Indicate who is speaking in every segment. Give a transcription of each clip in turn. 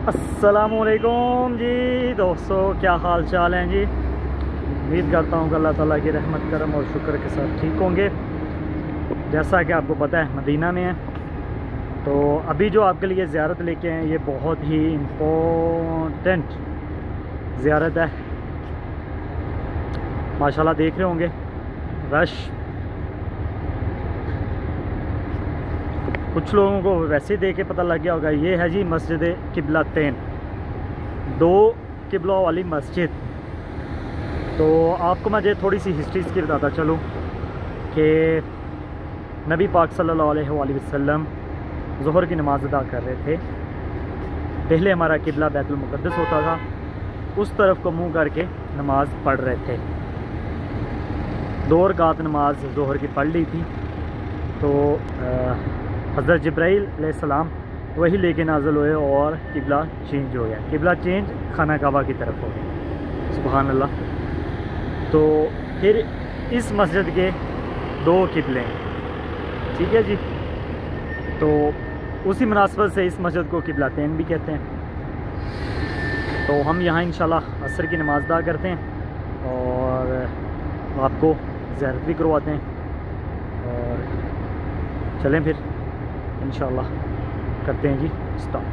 Speaker 1: अस्सलामुअलैकुम जी दोस्तों, क्या हाल चाल हैं जी। उम्मीद करता हूँ कि अल्लाह ताला की रहमत करम और शुक्र के साथ ठीक होंगे। जैसा कि आपको पता है मदीना में है, तो अभी जो आपके लिए ज़ियारत लेके हैं ये बहुत ही इम्पोर्टेंट ज़ियारत है। माशाल्लाह देख रहे होंगे रश। कुछ लोगों को वैसे ही देख के पता लग गया होगा, ये है जी मस्जिद किबलतैन, दो किबलों वाली मस्जिद। तो आपको मैं थोड़ी सी हिस्ट्री इसकी बताता चलूँ कि नबी पाक सल्लल्लाहु अलैहि वसल्लम ज़ोहर की नमाज़ अदा कर रहे थे। पहले हमारा किबला बैतुल मुक़द्दस होता था, उस तरफ को मुँह करके नमाज़ पढ़ रहे थे। 2 रकात नमाज ज़ोहर की पढ़ ली थी, तो हज़रत जिब्राईल अलैहिस्सलाम वही लेके नाज़िल हुए और किबला चेंज हो गया। किबला चेंज खाना काबा की तरफ हो गया। सुभान अल्लाह। तो फिर इस मस्जिद के 2 किबले हैं, ठीक है जी। तो उसी मुनासबत से इस मस्जिद को किबलतैन भी कहते हैं। तो हम यहाँ इंशाल्लाह असर की नमाज़ अदा करते हैं और आपको ज़ियारत भी करवाते हैं। और चलें फिर इंशाल्लाह करते हैं जी स्टार्ट।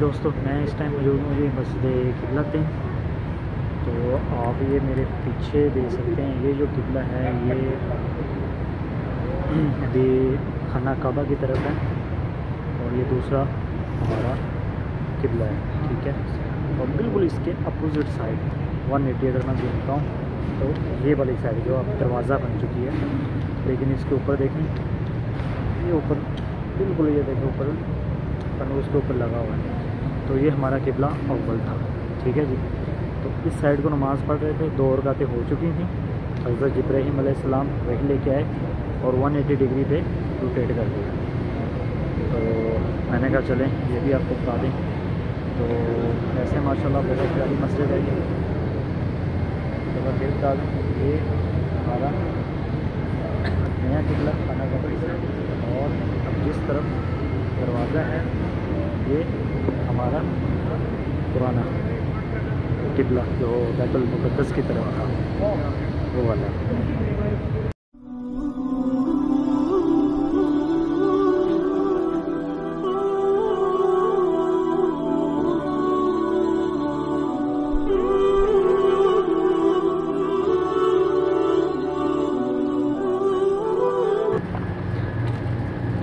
Speaker 1: दोस्तों, मैं इस टाइम मौजूद हूँ ये मस्जिद किबलतैन। तो आप ये मेरे पीछे देख सकते हैं, ये जो किबला है ये अभी खाना काबा की तरफ है और ये दूसरा हमारा किबला है, ठीक है। और बिल्कुल इसके अपोजिट साइड 180 अगर मैं देखता हूँ तो ये वाली साइड जो अब दरवाज़ा बन चुकी है, लेकिन इसके ऊपर देखें, ये ऊपर बिल्कुल ये देखें ऊपर फनूस के ऊपर लगा हुआ है। तो ये हमारा किबला अव्वल था, ठीक है जी। तो इस साइड को नमाज़ पढ़ रहे थे, 2 रकातें हो चुकी थी। हज़रत इब्राहीम अलैहिस्सलाम वही लेके आए और 180 डिग्री पे रोटेट कर दिया। तो मैंने कहा चलें ये भी आपको बता दें। तो ऐसे माशाल्लाह बहुत प्यारी मस्जिद है ये। तो मैं फिर बता दूँ, ये हमारा नया किबला खाना का और अब जिस तरफ दरवाज़ा है ये हमारा पुराना किबला जो बैतुल मुक़द्दस की तरफ था, वो वाला।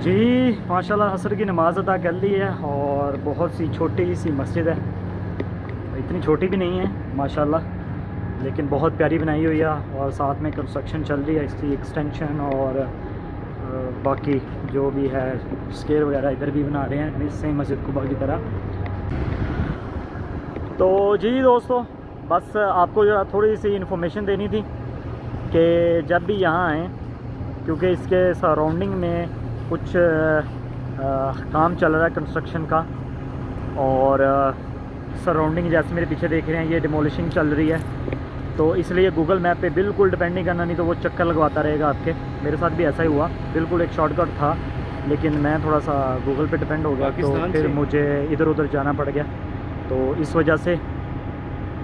Speaker 1: जी माशाल्लाह असर की नमाज़ अदा कर ली है और बहुत सी छोटी सी मस्जिद है, इतनी छोटी भी नहीं है माशाल्लाह, लेकिन बहुत प्यारी बनाई हुई है। और साथ में कंस्ट्रक्शन चल रही है इसकी एक्सटेंशन और बाकी जो भी है स्केयर वगैरह इधर भी बना रहे हैं सेम मस्जिद कुबा की तरह। तो जी दोस्तों, बस आपको जरा थोड़ी सी इन्फॉर्मेशन देनी थी कि जब भी यहाँ आएँ, क्योंकि इसके सराउंडिंग में कुछ काम चल रहा है कंस्ट्रक्शन का और सराउंडिंग जैसे मेरे पीछे देख रहे हैं ये डिमोलिशिंग चल रही है। तो इसलिए गूगल मैप पे बिल्कुल डिपेंड नहीं करना, नहीं तो वो चक्कर लगवाता रहेगा आपके। मेरे साथ भी ऐसा ही हुआ, बिल्कुल एक शॉर्टकट था, लेकिन मैं थोड़ा सा गूगल पे डिपेंड हो गया तो फिर मुझे इधर उधर जाना पड़ गया। तो इस वजह से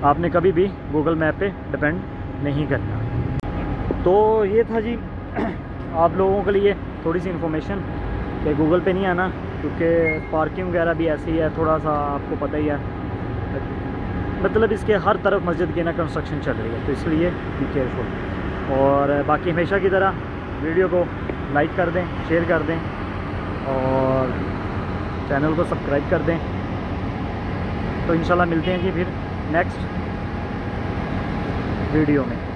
Speaker 1: आपने कभी भी गूगल मैप पे डिपेंड नहीं करना। तो ये था जी आप लोगों के लिए थोड़ी सी इन्फॉर्मेशन कि गूगल पे नहीं आना, क्योंकि पार्किंग वगैरह भी ऐसी है, थोड़ा सा आपको पता ही है, मतलब इसके हर तरफ मस्जिद की ना कंस्ट्रक्शन चल रही है, तो इसलिए बी केयरफुल। और बाकी हमेशा की तरह वीडियो को लाइक कर दें, शेयर कर दें और चैनल को सब्सक्राइब कर दें। तो इंशाल्लाह मिलते हैं जी फिर नेक्स्ट वीडियो में।